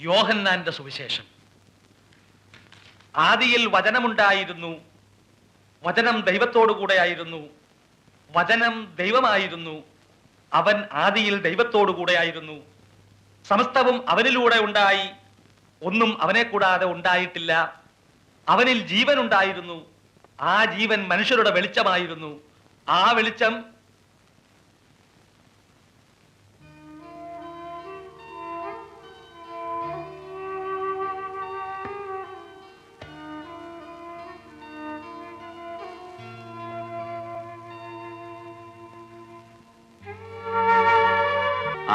യോഹന്നാന്റെ സുവിശേഷം. ആദിയിൽ വചനമുണ്ടായിരുന്നു, വചനം ദൈവത്തോടു കൂടെയായിരുന്നു, വചനം ദൈവമായിരുന്നു, അവൻ ആദിയിൽ ദൈവത്തോടു കൂടെയായിരുന്നു, സമസ്തവും അവനിലൂടെ ഉണ്ടായി, ഒന്നും അവനെ കൂടാതെ ഉണ്ടായിട്ടില്ല. അവനിൽ ജീവൻ ഉണ്ടായിരുന്നു, ആ ജീവൻ മനുഷ്യരുടെ വെളിച്ചമായിരുന്നു, ആ വെളിച്ചം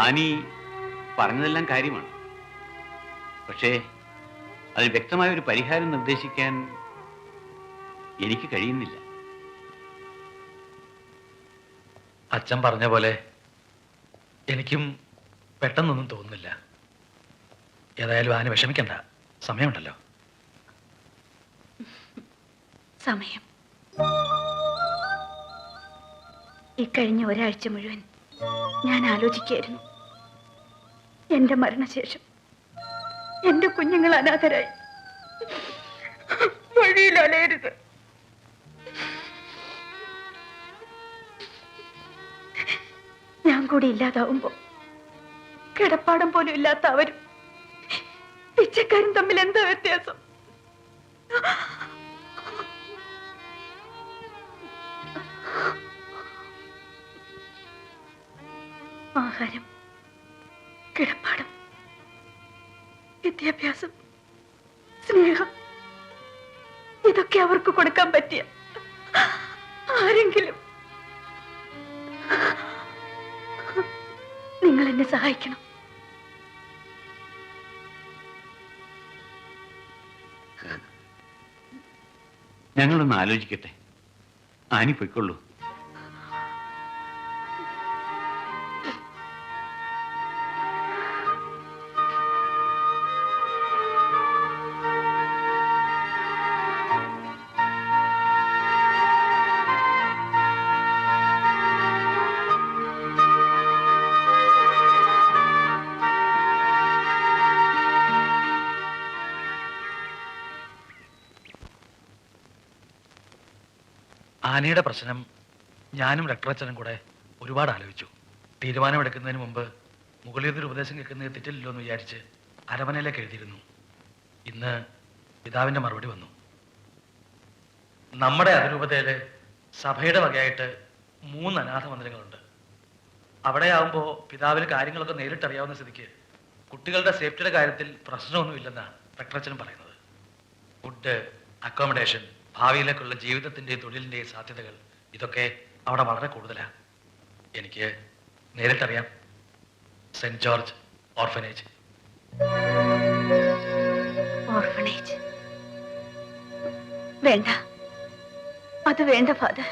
ആനി പറഞ്ഞതെല്ലാം കാര്യമാണ്. പക്ഷേ അതിന് വ്യക്തമായ ഒരു പരിഹാരം നിർദ്ദേശിക്കാൻ എനിക്ക് കഴിയുന്നില്ല. അച്ഛൻ പറഞ്ഞ പോലെ എനിക്കും പെട്ടെന്നൊന്നും തോന്നുന്നില്ല. ഏതായാലും ആന വിഷമിക്കണ്ട, സമയമുണ്ടല്ലോ. സമയം ഇക്കഴിഞ്ഞ ഒരാഴ്ച മുഴുവൻ ഞാൻ ആലോചിക്കായിരുന്നു. എന്റെ മരണശേഷം എന്റെ കുഞ്ഞുങ്ങൾ അനാഥരായി വഴിയിൽ അലയരുത്. ഞാൻ കൂടി ഇല്ലാതാവുമ്പോ കിടപ്പാടം പോലും ഇല്ലാത്ത അവരും പിച്ചക്കാരും തമ്മിൽ എന്താ വ്യത്യാസം? ആഹാരം, കിടപ്പാടം, വിദ്യാഭ്യാസം, സ്നേഹം, ഇതൊക്കെ അവർക്ക് കൊടുക്കാൻ പറ്റിയ ആരെങ്കിലും നിങ്ങൾ എന്നെ സഹായിക്കണം. ഞങ്ങളൊന്ന് ആലോചിക്കട്ടെ. ആനി പൊയ്ക്കൊള്ളൂ. ആനയുടെ പ്രശ്നം ഞാനും രക്തറച്ചനും കൂടെ ഒരുപാട് ആലോചിച്ചു. തീരുമാനമെടുക്കുന്നതിന് മുമ്പ് മുകളിലൊരു ഉപദേശം കേൾക്കുന്നത് തെറ്റില്ലല്ലോ എന്ന് വിചാരിച്ച് അരമനയിലേക്ക് എഴുതിയിരുന്നു. ഇന്ന് പിതാവിൻ്റെ മറുപടി വന്നു. നമ്മുടെ അതിരൂപതയില് സഭയുടെ വകയായിട്ട് 3 അനാഥ മന്ദിരങ്ങളുണ്ട്. അവിടെ ആവുമ്പോൾ പിതാവിന് കാര്യങ്ങളൊക്കെ നേരിട്ടറിയാവുന്ന സ്ഥിതിക്ക് കുട്ടികളുടെ സേഫ്റ്റിയുടെ കാര്യത്തിൽ പ്രശ്നമൊന്നുമില്ലെന്നാണ് രക്തറച്ചനും പറയുന്നത്. ഫുഡ്, അക്കോമഡേഷൻ, ഭാവിയിലേക്കുള്ള ജീവിതത്തിൻ്റെയും തൊഴിലിൻ്റെയും സാധ്യതകൾ, ഇതൊക്കെ അവിടെ വളരെ കൂടുതലാണ്. എനിക്ക് നേരിട്ടറിയാം. Saint George orphanage. ഓർഫനേജ് വേണ്ട, അത് വേണ്ട ഫാദർ.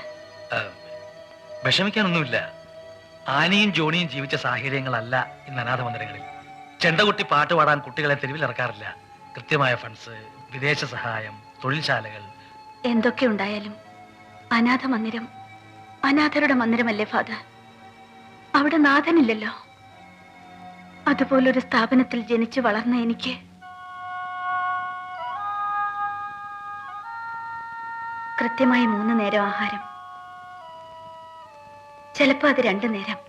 വിഷമിക്കാനൊന്നുമില്ല. ആനിയും ജോണിയും ജീവിച്ച സാഹചര്യങ്ങളല്ല ഇന്ന് അനാഥ മന്ദിരങ്ങളിൽ. ചെണ്ടകുട്ടി പാട്ട് പാടാൻ കുട്ടികളെ തെരുവിൽ ഇറക്കാറില്ല. കൃത്യമായ ഫണ്ട്സ്, വിദേശ സഹായം, തൊഴിൽശാലകൾ, എന്തൊക്കെ ഉണ്ടായാലും അനാഥ മന്ദിരം അനാഥരുടെ മന്ദിരമല്ലേ ഫാദർ? അവിടെ നാഥനില്ലല്ലോ. അതുപോലൊരു സ്ഥാപനത്തിൽ ജനിച്ചു വളർന്ന എനിക്ക് കൃത്യമായി 3 നേരം ആഹാരം, ചിലപ്പോ അത് 2 നേരം,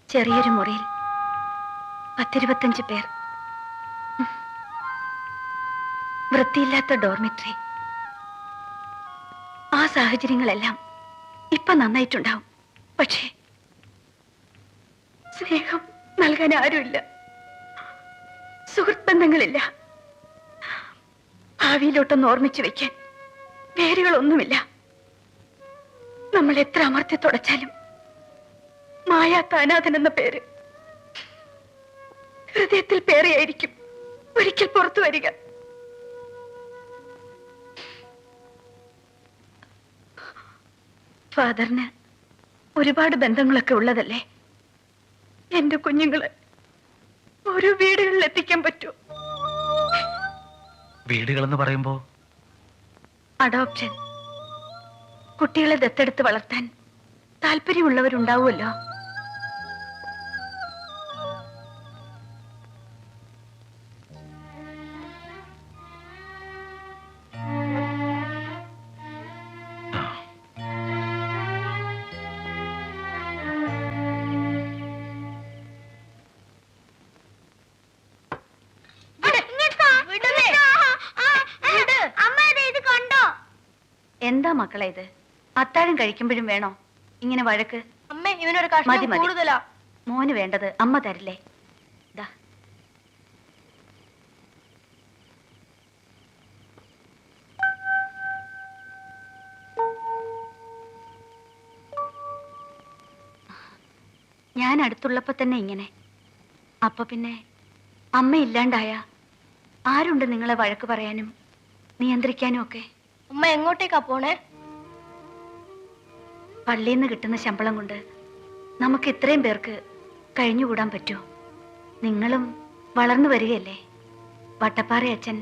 ചെറിയൊരു മുറിയിൽ 10-25 പേർ, വൃത്തിയില്ലാത്ത ഡോർമിറ്ററി. ആ സാഹചര്യങ്ങളെല്ലാം ഇപ്പൊ നന്നായിട്ടുണ്ടാവും. പക്ഷേ സ്നേഹം നൽകാൻ ആരുമില്ല, സുഹൃത്ത് ബന്ധങ്ങളില്ല, ഭാവിയിലോട്ടൊന്ന് ഓർമ്മിച്ചു വെക്കാൻ വേരുകളൊന്നുമില്ല. നമ്മൾ എത്ര അമർത്തി തുടച്ചാലും മായാത്ത അനാഥൻ എന്ന പേര് ഹൃദയത്തിൽ പേരെയായിരിക്കും ഒരിക്കൽ പുറത്തു വരിക. ഫാദറിന് ഒരുപാട് ബന്ധങ്ങളൊക്കെ ഉള്ളതല്ലേ? എന്റെ കുഞ്ഞുങ്ങളെ ഓരോ വീടുകളിൽ എത്തിക്കാൻ പറ്റുമോ? വീടുകളെന്ന് പറയുമ്പോ അഡോപ്ഷൻ, കുട്ടികളെ ദത്തെടുത്ത് വളർത്താൻ താല്പര്യമുള്ളവരുണ്ടാവുമല്ലോ. മക്കളെ ഇത്? അത്താഴം കഴിക്കുമ്പോഴും വേണോ ഇങ്ങനെ വഴക്ക്? അമ്മ ഇവനൊരു മതി, കഷ്ണം മതി. കൂടുതലാ. മോന് വേണ്ടത് അമ്മ തരില്ലേ? ദാ. ഞാൻ അടുത്തുള്ളപ്പോ തന്നെ ഇങ്ങനെ. അപ്പൊ പിന്നെ അമ്മ ഇല്ലാണ്ടായ ആരുണ്ട് നിങ്ങളെ വഴക്ക് പറയാനും നിയന്ത്രിക്കാനും ഒക്കെ? അമ്മ എങ്ങോട്ടേക്കാ പോണേ? പള്ളിയിൽ നിന്ന് കിട്ടുന്ന ശമ്പളം കൊണ്ട് നമുക്ക് ഇത്രയും പേർക്ക് കഴിഞ്ഞുകൂടാൻ പറ്റുമോ? നിങ്ങളും വളർന്നു വരികയല്ലേ. വട്ടപ്പാറ അച്ഛൻ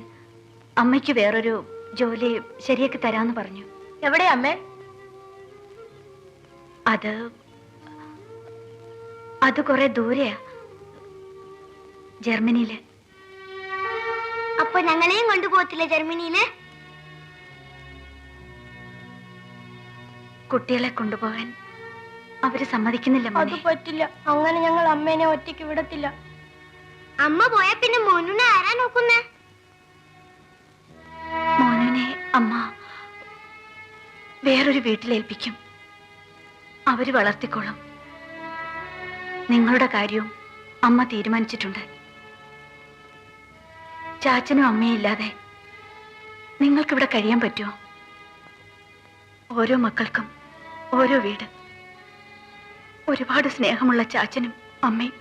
അമ്മയ്ക്ക് വേറൊരു ജോലി ശരിയാക്കി തരാന്ന് പറഞ്ഞു. എവിടെയാ അമ്മേ? അത് കുറെ ദൂരെയാ, ജർമ്മനിയില്. അപ്പൊ ഞങ്ങളെയും കൊണ്ടുപോകത്തില്ലേ ജർമ്മനിയില്? കുട്ടികളെ കൊണ്ടുപോകാൻ അവര് സമ്മതിക്കുന്നില്ല അത് മോനെ. പറ്റില്ല. അങ്ങനെ ഞങ്ങൾ അമ്മേനെ ഒറ്റയ്ക്ക് വിടത്തില്ല. അമ്മ പോയ പിന്നെ മോനുനെ ആരാ നോക്കുന്നേ? മോനെ അമ്മ വേറൊരു വീട്ടിലേൽപ്പിക്കും. അവര് വളർത്തിക്കോളും. നിങ്ങളുടെ കാര്യവും അമ്മ തീരുമാനിച്ചിട്ടുണ്ട്. ചാച്ചനും അമ്മയും ഇല്ലാതെ നിങ്ങൾക്കിവിടെ കഴിയാൻ പറ്റുമോ? ഓരോ മക്കൾക്കും ഓരോ വീട്, ഒരുപാട് സ്നേഹമുള്ള ചാച്ചനും അമ്മയും,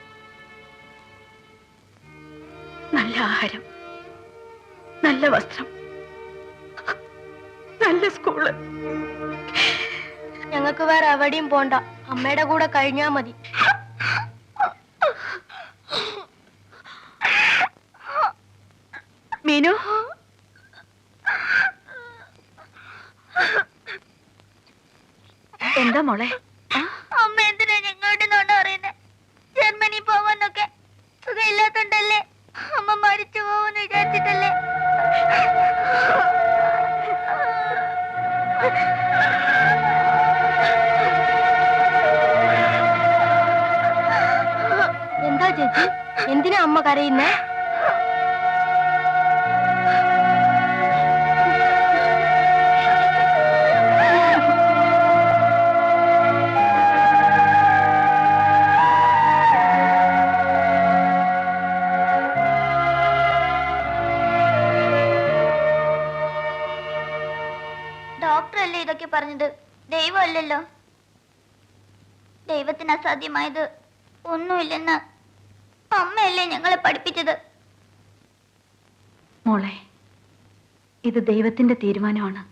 നല്ല ആഹാരം, നല്ല വസ്ത്രം, നല്ല സ്കൂള്. ഞങ്ങൾക്ക് വേറെ എവിടെയും പോണ്ട. അമ്മയുടെ കൂടെ കഴിഞ്ഞാ മതി. മീനു, എന്താ മോളെ? അമ്മ എന്തിനാ ഞങ്ങളുടെ നോണ്ട പറയുന്നേ? ജർമ്മനി പോവാന്നൊക്കെ സുഖമില്ലാത്തോണ്ടല്ലേ? അമ്മ മരിച്ചു പോവെന്ന് വിചാരിച്ചിട്ടല്ലേ? എന്താ ചേച്ചി, എന്തിനാ അമ്മ കരയുന്നേ? ഡോക്ടറല്ലേ ഇതൊക്കെ പറഞ്ഞത്, ദൈവമല്ലല്ലോ. ദൈവത്തിന് അസാധ്യമായത് ഒന്നുമില്ലെന്ന് അമ്മയല്ലേ ഞങ്ങളെ പഠിപ്പിച്ചത്. മോളെ, ഇത് ദൈവത്തിന്റെ തീരുമാനമാണ്.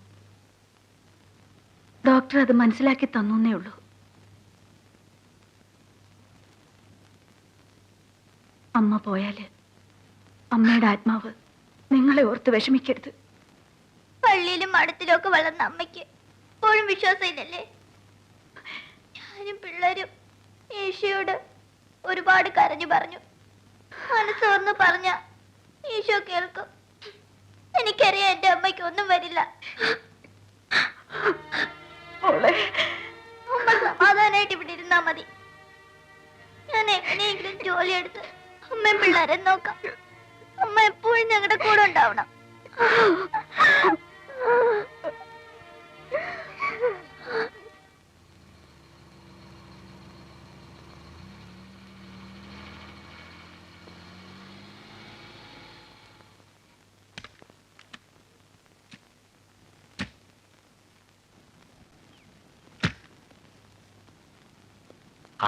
ഡോക്ടർ അത് മനസ്സിലാക്കി തന്നേ ഉള്ളൂ. അമ്മ പോയാല് അമ്മയുടെ ആത്മാവ് നിങ്ങളെ ഓർത്ത് വിഷമിക്കരുത്. പള്ളിയിലും മഠത്തിലും ഒക്കെ വളർന്ന അമ്മയ്ക്ക് ഇപ്പോഴും വിശ്വാസമില്ലല്ലേ? ഞാനും പിള്ളേരും ഈശോയോട് ഒരുപാട് കരഞ്ഞു പറഞ്ഞു. മനസ്സോർന്ന് പറഞ്ഞ ഈശോ കേൾക്കും. എനിക്കറിയാം എന്റെ അമ്മയ്ക്ക് ഒന്നും വരില്ല. അമ്മ സമാധാനായിട്ട് ഇവിടെ ഇരുന്നാ മതി. ഞാൻ എങ്ങനെയെങ്കിലും ജോലി എടുത്ത് അമ്മയും പിള്ളേരെ നോക്കാം. അമ്മ എപ്പോഴും ഞങ്ങളുടെ കൂടെ ഉണ്ടാവണം.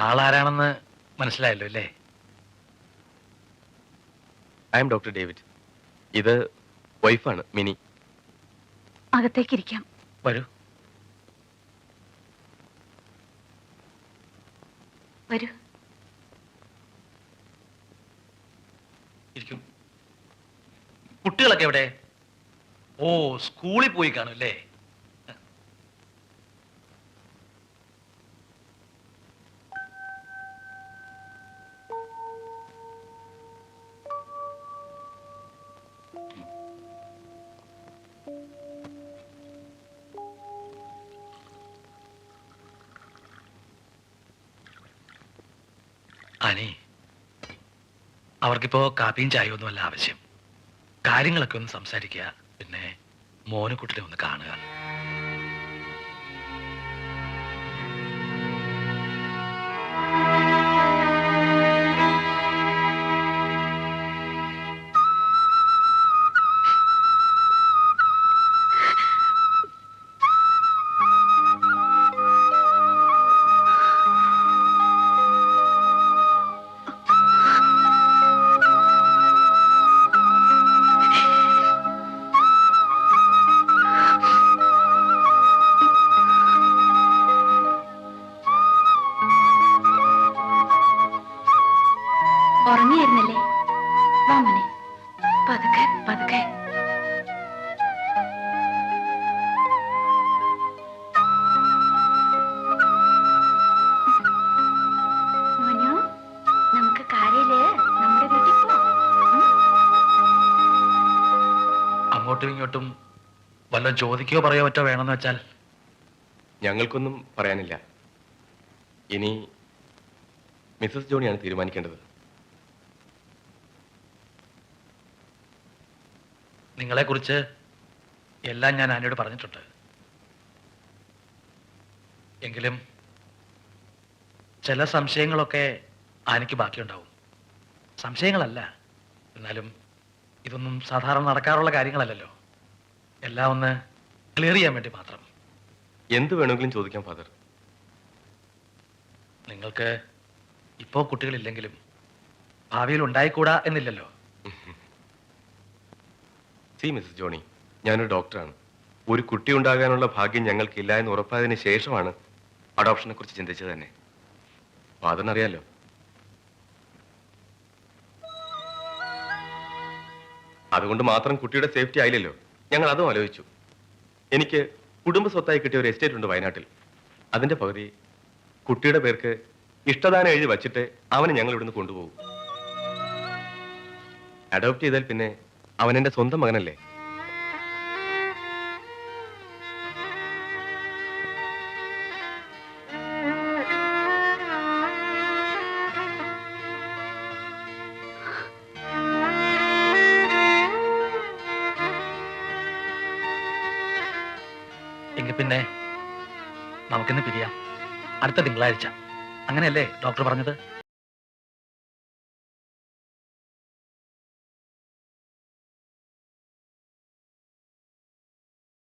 ആളാരാണെന്ന് മനസ്സിലായല്ലോ അല്ലേ? I M doctor David. ഇത് വൈഫാണ് മിനി. അകത്തേക്കിരിക്കാം. വരൂ. വരൂ. ഇരിക്കൂ. കുട്ടികളൊക്കെ എവിടെ? ഓ, സ്കൂളിൽ പോയി കാണും അല്ലേ? അനി, അവർക്കിപ്പോ കാപ്പിയും ചായയും ഒന്നുമല്ല ആവശ്യം. കാര്യങ്ങളൊക്കെ ഒന്ന് സംസാരിക്കുക, പിന്നെ മോനുകുട്ടിനെ ഒന്ന് കാണുക. ഉറങ്ങിയായിരുന്നല്ലേ? വാ മോനെ, പതുക്കെ പതുക്കെ. മോനു, നമുക്ക് കാരയില് നമ്മുടെ വീട്ടിൽ പോവാം. അങ്ങോട്ടും ഇങ്ങോട്ടും വല്ലതും ചോദിക്കുകയോ പറയോ പറ്റോ വേണമെന്ന് വെച്ചാൽ ഞങ്ങൾക്കൊന്നും പറയാനില്ല. ഇനി മിസ്സസ് ജോണിയാണ് തീരുമാനിക്കേണ്ടത്. നിങ്ങളെക്കുറിച്ച് എല്ലാം ഞാൻ ആനയോട് പറഞ്ഞിട്ടുണ്ട്. എങ്കിലും ചില സംശയങ്ങളൊക്കെ ആനയ്ക്ക് ബാക്കിയുണ്ടാവും. സംശയങ്ങളല്ല, എന്നാലും ഇതൊന്നും സാധാരണ നടക്കാറുള്ള കാര്യങ്ങളല്ലല്ലോ. എല്ലാം ഒന്ന് ക്ലിയർ ചെയ്യാൻ വേണ്ടി മാത്രം. എന്ത് വേണമെങ്കിലും ചോദിക്കാം ഫാദർ. നിങ്ങൾക്ക് ഇപ്പോൾ കുട്ടികളില്ലെങ്കിലും ഭാവിയിൽ ഉണ്ടായിക്കൂടാ എന്നില്ലല്ലോ. സി മിസ്സസ് ജോണി, ഞാനൊരു ഡോക്ടറാണ്. ഒരു കുട്ടി ഉണ്ടാകാനുള്ള ഭാഗ്യം ഞങ്ങൾക്കില്ല എന്ന് ഉറപ്പായതിനു ശേഷമാണ് അഡോപ്ഷനെ കുറിച്ച് ചിന്തിച്ചത് തന്നെ. ഫാദറിനറിയാലോ. അതുകൊണ്ട് മാത്രം കുട്ടിയുടെ സേഫ്റ്റി ആയില്ലല്ലോ. ഞങ്ങൾ അതും ആലോചിച്ചു. എനിക്ക് കുടുംബ സ്വത്തായി കിട്ടിയ ഒരു എസ്റ്റേറ്റ് ഉണ്ട് വയനാട്ടിൽ. അതിന്റെ പകുതി കുട്ടിയുടെ പേർക്ക് ഇഷ്ടദാനം എഴുതി വച്ചിട്ട് അവനെ ഞങ്ങൾ ഇവിടുന്ന് കൊണ്ടുപോകും. അഡോപ്റ്റ് ചെയ്താൽ പിന്നെ അവൻ എന്റെ സ്വന്തം മകനല്ലേ. എങ്കിൽ പിന്നെ നമുക്കിന്ന് പിരിയാം. അടുത്ത തിങ്കളാഴ്ച, അങ്ങനെയല്ലേ ഡോക്ടർ പറഞ്ഞത്?